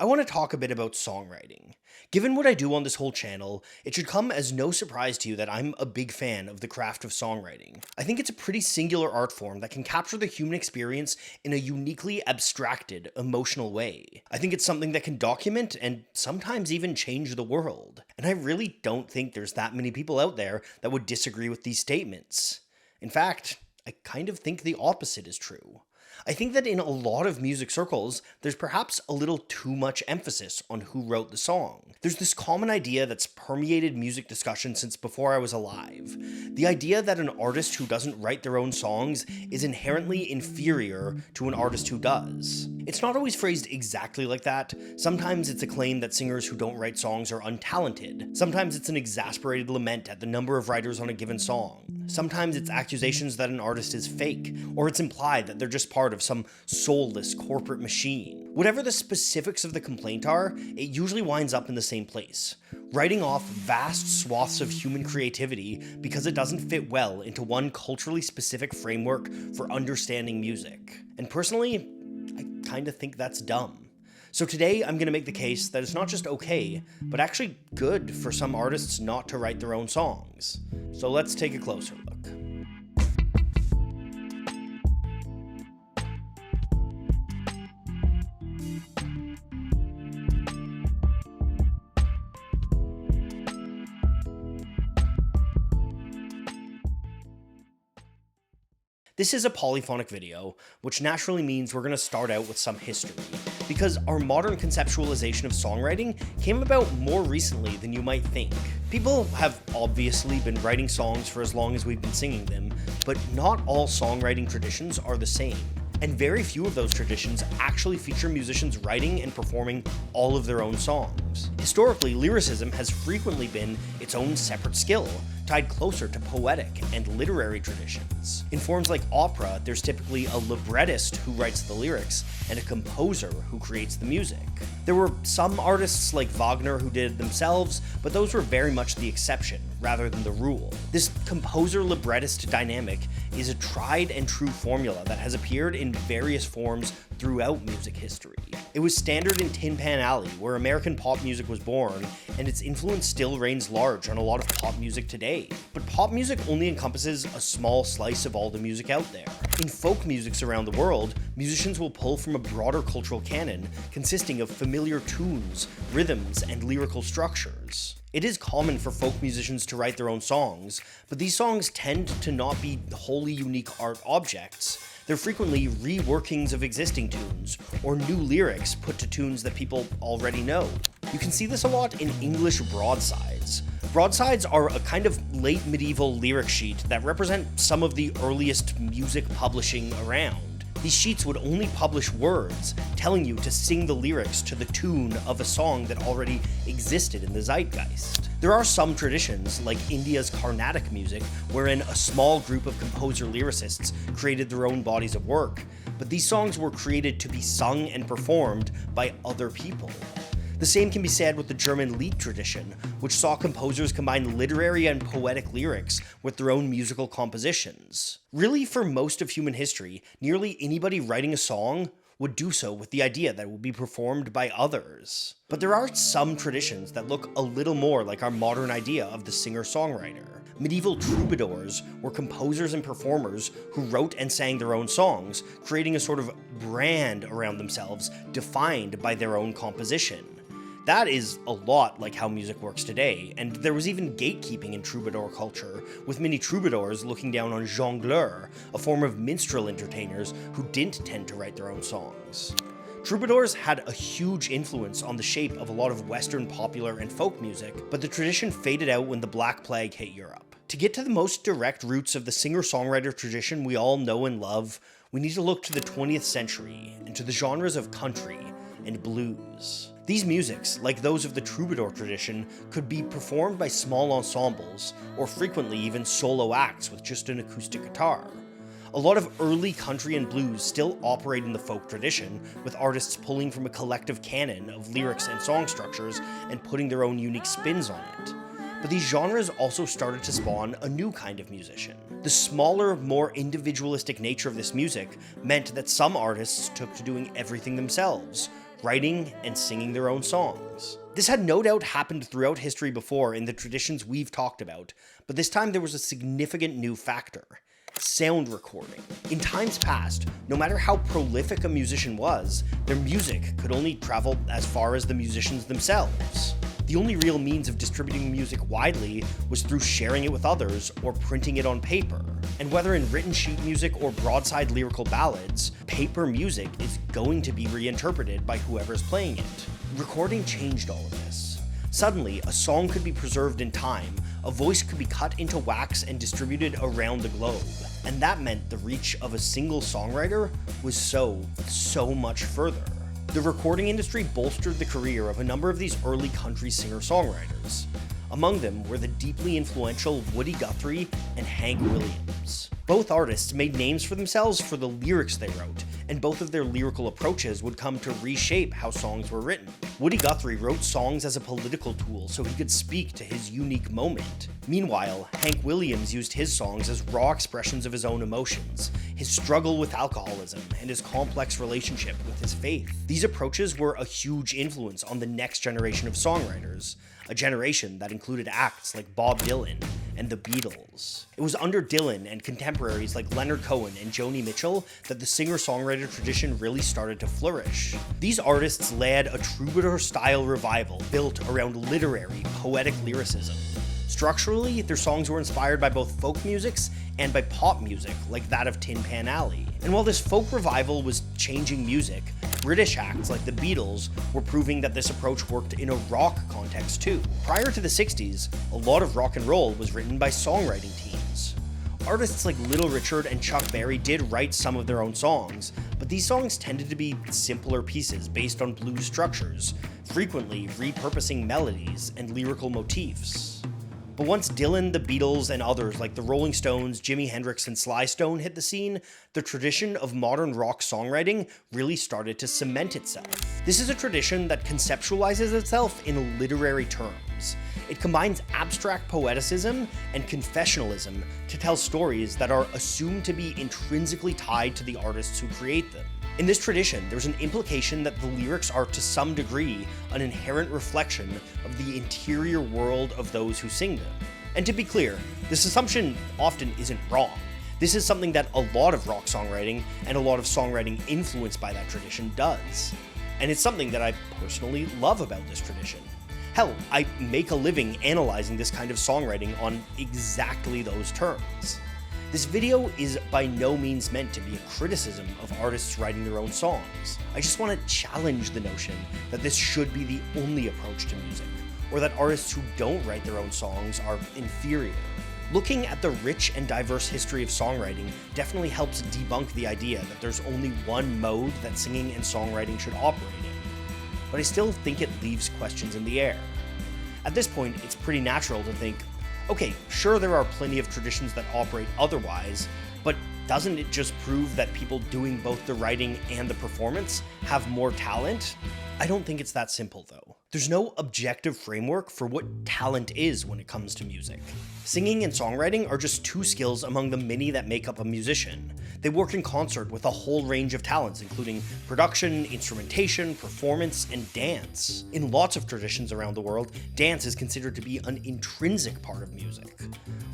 I want to talk a bit about songwriting. Given what I do on this whole channel, it should come as no surprise to you that I'm a big fan of the craft of songwriting. I think it's a pretty singular art form that can capture the human experience in a uniquely abstracted, emotional way. I think it's something that can document and sometimes even change the world. And I really don't think there's that many people out there that would disagree with these statements. In fact, I kind of think the opposite is true. I think that in a lot of music circles, there's perhaps a little too much emphasis on who wrote the song. There's this common idea that's permeated music discussion since before I was alive. The idea that an artist who doesn't write their own songs is inherently inferior to an artist who does. It's not always phrased exactly like that. Sometimes it's a claim that singers who don't write songs are untalented. Sometimes it's an exasperated lament at the number of writers on a given song. Sometimes it's accusations that an artist is fake, or it's implied that they're just part of some soulless corporate machine. Whatever the specifics of the complaint are, it usually winds up in the same place, writing off vast swaths of human creativity because it doesn't fit well into one culturally specific framework for understanding music. And personally, I kind of think that's dumb. So today, I'm going to make the case that it's not just okay, but actually good for some artists not to write their own songs. So let's take a closer look. This is a polyphonic video, which naturally means we're going to start out with some history, because our modern conceptualization of songwriting came about more recently than you might think. People have obviously been writing songs for as long as we've been singing them, but not all songwriting traditions are the same. And very few of those traditions actually feature musicians writing and performing all of their own songs. Historically, lyricism has frequently been its own separate skill, tied closer to poetic and literary traditions. In forms like opera, there's typically a librettist who writes the lyrics and a composer who creates the music. There were some artists like Wagner who did it themselves, but those were very much the exception rather than the rule. This composer-librettist dynamic is a tried and true formula that has appeared in various forms throughout music history. It was standard in Tin Pan Alley, where American pop music was born, and its influence still reigns large on a lot of pop music today. But pop music only encompasses a small slice of all the music out there. In folk musics around the world, musicians will pull from a broader cultural canon consisting of familiar tunes, rhythms, and lyrical structures. It is common for folk musicians to write their own songs, but these songs tend to not be wholly unique art objects. They're frequently reworkings of existing tunes, or new lyrics put to tunes that people already know. You can see this a lot in English broadsides. Broadsides are a kind of late medieval lyric sheet that represent some of the earliest music publishing around. These sheets would only publish words, telling you to sing the lyrics to the tune of a song that already existed in the zeitgeist. There are some traditions, like India's Carnatic music, wherein a small group of composer-lyricists created their own bodies of work, but these songs were created to be sung and performed by other people. The same can be said with the German Lied tradition, which saw composers combine literary and poetic lyrics with their own musical compositions. Really, for most of human history, nearly anybody writing a song would do so with the idea that it would be performed by others. But there are some traditions that look a little more like our modern idea of the singer-songwriter. Medieval troubadours were composers and performers who wrote and sang their own songs, creating a sort of brand around themselves defined by their own composition. That is a lot like how music works today, and there was even gatekeeping in troubadour culture, with many troubadours looking down on jongleurs, a form of minstrel entertainers who didn't tend to write their own songs. Troubadours had a huge influence on the shape of a lot of Western popular and folk music, but the tradition faded out when the Black Plague hit Europe. To get to the most direct roots of the singer-songwriter tradition we all know and love, we need to look to the 20th century and to the genres of country and blues. These musics, like those of the troubadour tradition, could be performed by small ensembles, or frequently even solo acts with just an acoustic guitar. A lot of early country and blues still operate in the folk tradition, with artists pulling from a collective canon of lyrics and song structures and putting their own unique spins on it. But these genres also started to spawn a new kind of musician. The smaller, more individualistic nature of this music meant that some artists took to doing everything themselves, writing and singing their own songs. This had no doubt happened throughout history before in the traditions we've talked about, but this time there was a significant new factor: sound recording. In times past, no matter how prolific a musician was, their music could only travel as far as the musicians themselves. The only real means of distributing music widely was through sharing it with others or printing it on paper. And whether in written sheet music or broadside lyrical ballads, paper music is going to be reinterpreted by whoever's playing it. Recording changed all of this. Suddenly, a song could be preserved in time, a voice could be cut into wax and distributed around the globe. And that meant the reach of a single songwriter was so much further. The recording industry bolstered the career of a number of these early country singer-songwriters. Among them were the deeply influential Woody Guthrie and Hank Williams. Both artists made names for themselves for the lyrics they wrote, and both of their lyrical approaches would come to reshape how songs were written. Woody Guthrie wrote songs as a political tool so he could speak to his unique moment. Meanwhile, Hank Williams used his songs as raw expressions of his own emotions, his struggle with alcoholism, and his complex relationship with his faith. These approaches were a huge influence on the next generation of songwriters, a generation that included acts like Bob Dylan and the Beatles. It was under Dylan and contemporaries like Leonard Cohen and Joni Mitchell that the singer-songwriter tradition really started to flourish. These artists led a troubadour-style revival built around literary, poetic lyricism. Structurally, their songs were inspired by both folk musics and by pop music, like that of Tin Pan Alley. And while this folk revival was changing music, British acts like the Beatles were proving that this approach worked in a rock context too. Prior to the 60s, a lot of rock and roll was written by songwriting teams. Artists like Little Richard and Chuck Berry did write some of their own songs, but these songs tended to be simpler pieces based on blues structures, frequently repurposing melodies and lyrical motifs. But once Dylan, the Beatles, and others like the Rolling Stones, Jimi Hendrix, and Sly Stone hit the scene, the tradition of modern rock songwriting really started to cement itself. This is a tradition that conceptualizes itself in literary terms. It combines abstract poeticism and confessionalism to tell stories that are assumed to be intrinsically tied to the artists who create them. In this tradition, there's an implication that the lyrics are to some degree an inherent reflection of the interior world of those who sing them. And to be clear, this assumption often isn't wrong. This is something that a lot of rock songwriting and a lot of songwriting influenced by that tradition does. And it's something that I personally love about this tradition. Hell, I make a living analyzing this kind of songwriting on exactly those terms. This video is by no means meant to be a criticism of artists writing their own songs. I just want to challenge the notion that this should be the only approach to music, or that artists who don't write their own songs are inferior. Looking at the rich and diverse history of songwriting definitely helps debunk the idea that there's only one mode that singing and songwriting should operate in. But I still think it leaves questions in the air. At this point, it's pretty natural to think, okay, sure, there are plenty of traditions that operate otherwise, but doesn't it just prove that people doing both the writing and the performance have more talent? I don't think it's that simple, though. There's no objective framework for what talent is when it comes to music. Singing and songwriting are just two skills among the many that make up a musician. They work in concert with a whole range of talents, including production, instrumentation, performance, and dance. In lots of traditions around the world, dance is considered to be an intrinsic part of music.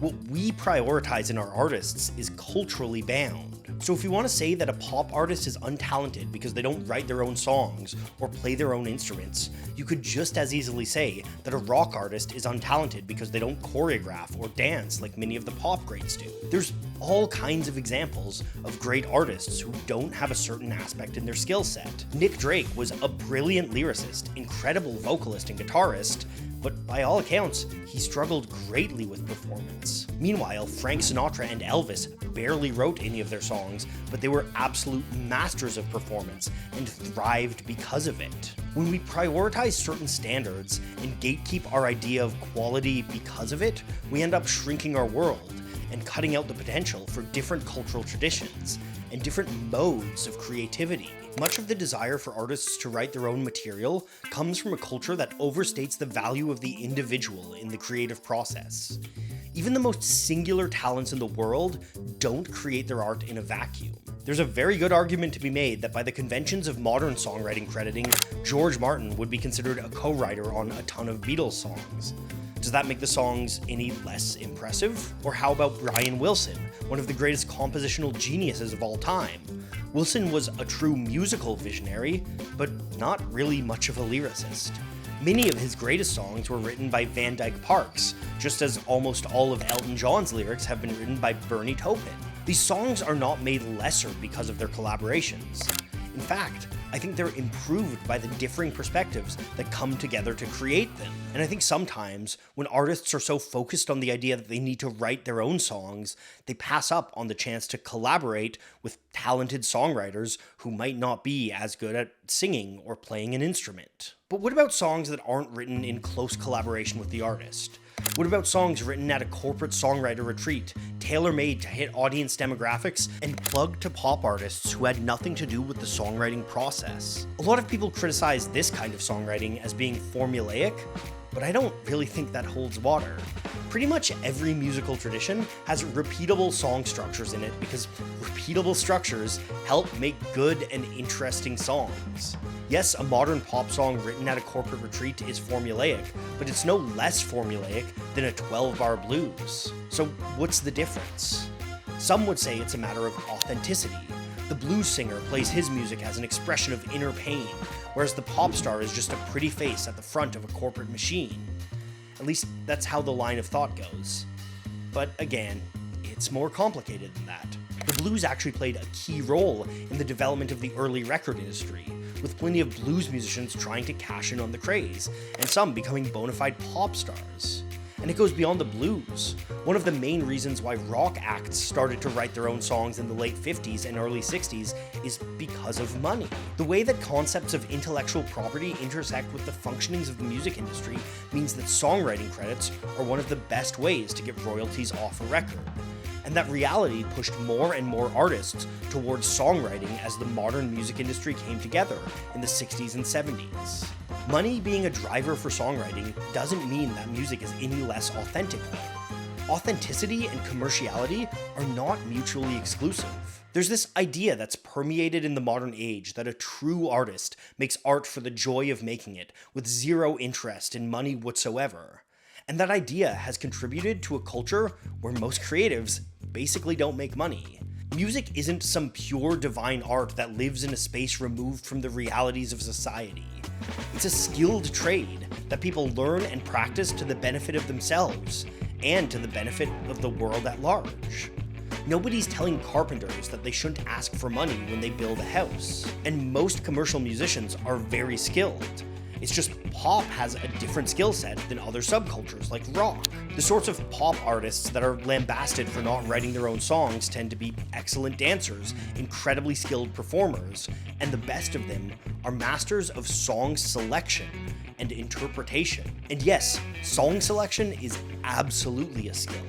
What we prioritize in our artists is culturally bound. So if you want to say that a pop artist is untalented because they don't write their own songs or play their own instruments, you could just as easily say that a rock artist is untalented because they don't choreograph or dance like many of the pop greats do. There's all kinds of examples of great artists who don't have a certain aspect in their skill set. Nick Drake was a brilliant lyricist, incredible vocalist and guitarist, but by all accounts, he struggled greatly with performance. Meanwhile, Frank Sinatra and Elvis barely wrote any of their songs, but they were absolute masters of performance and thrived because of it. When we prioritize certain standards and gatekeep our idea of quality because of it, we end up shrinking our world and cutting out the potential for different cultural traditions and different modes of creativity. Much of the desire for artists to write their own material comes from a culture that overstates the value of the individual in the creative process. Even the most singular talents in the world don't create their art in a vacuum. There's a very good argument to be made that by the conventions of modern songwriting crediting, George Martin would be considered a co-writer on a ton of Beatles songs. Does that make the songs any less impressive? Or how about Brian Wilson, one of the greatest compositional geniuses of all time? Wilson was a true musical visionary, but not really much of a lyricist. Many of his greatest songs were written by Van Dyke Parks, just as almost all of Elton John's lyrics have been written by Bernie Taupin. These songs are not made lesser because of their collaborations. In fact, I think they're improved by the differing perspectives that come together to create them. And I think sometimes, when artists are so focused on the idea that they need to write their own songs, they pass up on the chance to collaborate with talented songwriters who might not be as good at singing or playing an instrument. But what about songs that aren't written in close collaboration with the artist? What about songs written at a corporate songwriter retreat, tailor-made to hit audience demographics, and plugged to pop artists who had nothing to do with the songwriting process? A lot of people criticize this kind of songwriting as being formulaic, but I don't really think that holds water. Pretty much every musical tradition has repeatable song structures in it because repeatable structures help make good and interesting songs. Yes, a modern pop song written at a corporate retreat is formulaic, but it's no less formulaic than a 12-bar blues. So what's the difference? Some would say it's a matter of authenticity. The blues singer plays his music as an expression of inner pain, whereas the pop star is just a pretty face at the front of a corporate machine. At least that's how the line of thought goes. But again, it's more complicated than that. The blues actually played a key role in the development of the early record industry, with plenty of blues musicians trying to cash in on the craze, and some becoming bona fide pop stars. And it goes beyond the blues. One of the main reasons why rock acts started to write their own songs in the late 50s and early 60s is because of money. The way that concepts of intellectual property intersect with the functionings of the music industry means that songwriting credits are one of the best ways to get royalties off a record. And that reality pushed more and more artists towards songwriting as the modern music industry came together in the 60s and 70s. Money being a driver for songwriting doesn't mean that music is any less authentic though. Authenticity and commerciality are not mutually exclusive. There's this idea that's permeated in the modern age that a true artist makes art for the joy of making it, with zero interest in money whatsoever. And that idea has contributed to a culture where most creatives basically don't make money. Music isn't some pure divine art that lives in a space removed from the realities of society. It's a skilled trade that people learn and practice to the benefit of themselves and to the benefit of the world at large. Nobody's telling carpenters that they shouldn't ask for money when they build a house, and most commercial musicians are very skilled. It's just pop has a different skill set than other subcultures like rock. The sorts of pop artists that are lambasted for not writing their own songs tend to be excellent dancers, incredibly skilled performers, and the best of them are masters of song selection and interpretation. And yes, song selection is absolutely a skill.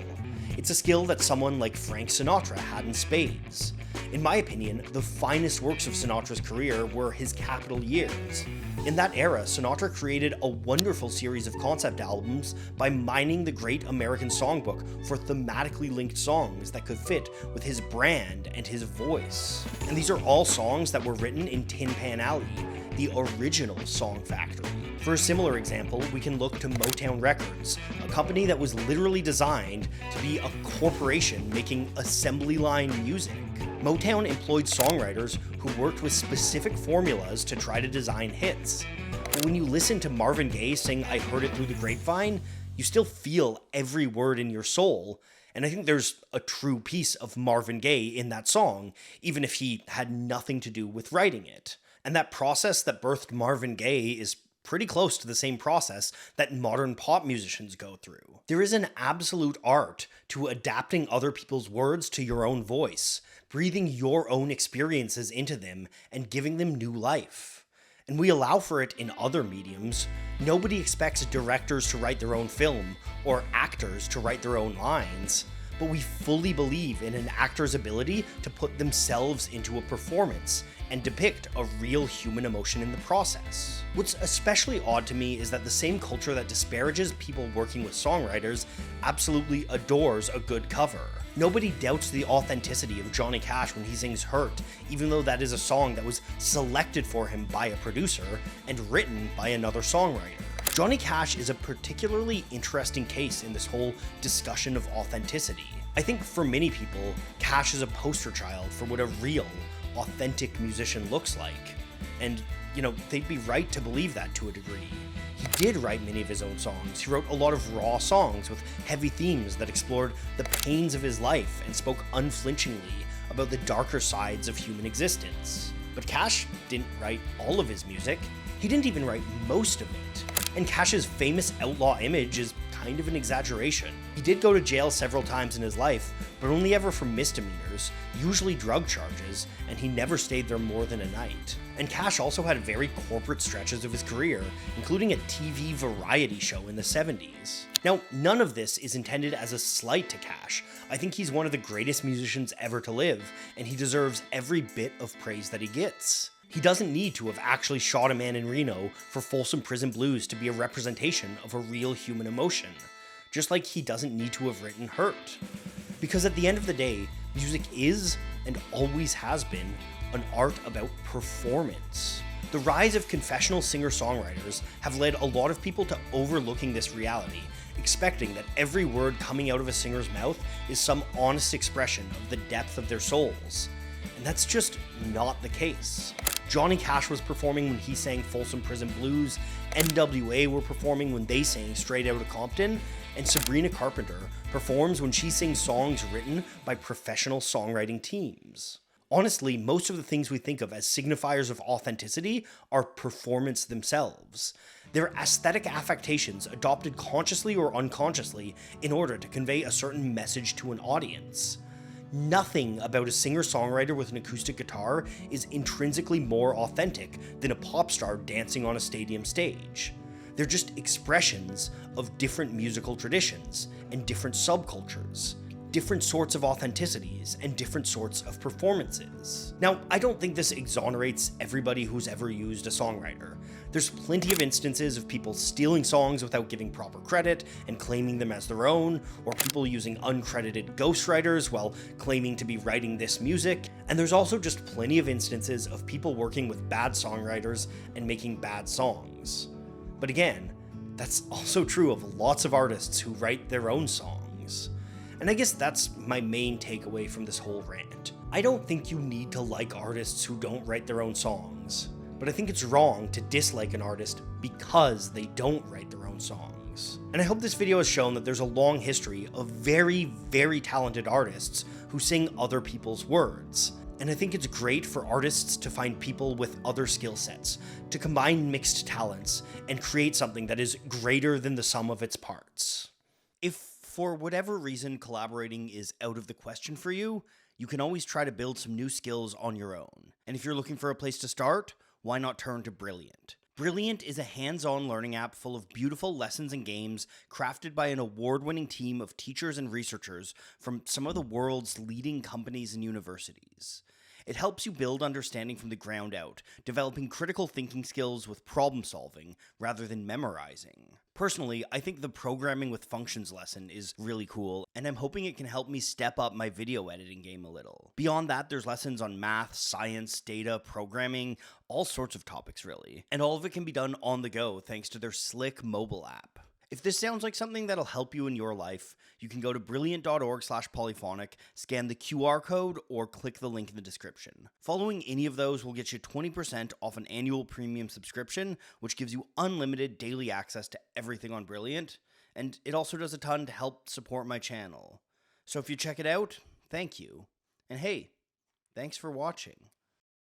It's a skill that someone like Frank Sinatra had in spades. In my opinion, the finest works of Sinatra's career were his Capitol years. In that era, Sinatra created a wonderful series of concept albums by mining the great American songbook for thematically linked songs that could fit with his brand and his voice. And these are all songs that were written in Tin Pan Alley, the original Song Factory. For a similar example, we can look to Motown Records, a company that was literally designed to be a corporation making assembly line music. Motown employed songwriters who worked with specific formulas to try to design hits. But when you listen to Marvin Gaye sing "I Heard It Through the Grapevine," you still feel every word in your soul, and I think there's a true piece of Marvin Gaye in that song, even if he had nothing to do with writing it. And that process that birthed Marvin Gaye is pretty close to the same process that modern pop musicians go through. There is an absolute art to adapting other people's words to your own voice, breathing your own experiences into them and giving them new life. And we allow for it in other mediums. Nobody expects directors to write their own film or actors to write their own lines, but we fully believe in an actor's ability to put themselves into a performance and depict a real human emotion in the process. What's especially odd to me is that the same culture that disparages people working with songwriters absolutely adores a good cover. Nobody doubts the authenticity of Johnny Cash when he sings Hurt, even though that is a song that was selected for him by a producer and written by another songwriter. Johnny Cash is a particularly interesting case in this whole discussion of authenticity. I think for many people, Cash is a poster child for what a real, authentic musician looks like. And, they'd be right to believe that to a degree. He did write many of his own songs. He wrote a lot of raw songs with heavy themes that explored the pains of his life and spoke unflinchingly about the darker sides of human existence. But Cash didn't write all of his music. He didn't even write most of it. And Cash's famous outlaw image is kind of an exaggeration. He did go to jail several times in his life, but only ever for misdemeanors, usually drug charges, and he never stayed there more than a night. And Cash also had very corporate stretches of his career, including a TV variety show in the 70s. Now, none of this is intended as a slight to Cash. I think he's one of the greatest musicians ever to live, and he deserves every bit of praise that he gets. He doesn't need to have actually shot a man in Reno for Folsom Prison Blues to be a representation of a real human emotion, just like he doesn't need to have written Hurt. Because at the end of the day, music is, and always has been, an art about performance. The rise of confessional singer-songwriters have led a lot of people to overlooking this reality, expecting that every word coming out of a singer's mouth is some honest expression of the depth of their souls. And that's just not the case. Johnny Cash was performing when he sang Folsom Prison Blues, NWA were performing when they sang Straight Outta Compton, and Sabrina Carpenter performs when she sings songs written by professional songwriting teams. Honestly, most of the things we think of as signifiers of authenticity are performance themselves. They're aesthetic affectations adopted consciously or unconsciously in order to convey a certain message to an audience. Nothing about a singer-songwriter with an acoustic guitar is intrinsically more authentic than a pop star dancing on a stadium stage. They're just expressions of different musical traditions and different subcultures, different sorts of authenticities and different sorts of performances. Now, I don't think this exonerates everybody who's ever used a songwriter. There's plenty of instances of people stealing songs without giving proper credit and claiming them as their own, or people using uncredited ghostwriters while claiming to be writing this music. And there's also just plenty of instances of people working with bad songwriters and making bad songs. But again, that's also true of lots of artists who write their own songs. And I guess that's my main takeaway from this whole rant. I don't think you need to like artists who don't write their own songs, but I think it's wrong to dislike an artist because they don't write their own songs. And I hope this video has shown that there's a long history of very, very talented artists who sing other people's words. And I think it's great for artists to find people with other skill sets, to combine mixed talents, and create something that is greater than the sum of its parts. If for whatever reason collaborating is out of the question for you, you can always try to build some new skills on your own. And if you're looking for a place to start, why not turn to Brilliant? Brilliant is a hands-on learning app full of beautiful lessons and games crafted by an award-winning team of teachers and researchers from some of the world's leading companies and universities. It helps you build understanding from the ground out, developing critical thinking skills with problem solving rather than memorizing. Personally, I think the programming with functions lesson is really cool, and I'm hoping it can help me step up my video editing game a little. Beyond that, there's lessons on math, science, data, programming, all sorts of topics really. And all of it can be done on the go thanks to their slick mobile app. If this sounds like something that'll help you in your life, you can go to brilliant.org/polyphonic, scan the QR code, or click the link in the description. Following any of those will get you 20% off an annual premium subscription, which gives you unlimited daily access to everything on Brilliant, and it also does a ton to help support my channel. So if you check it out, thank you. And hey, thanks for watching.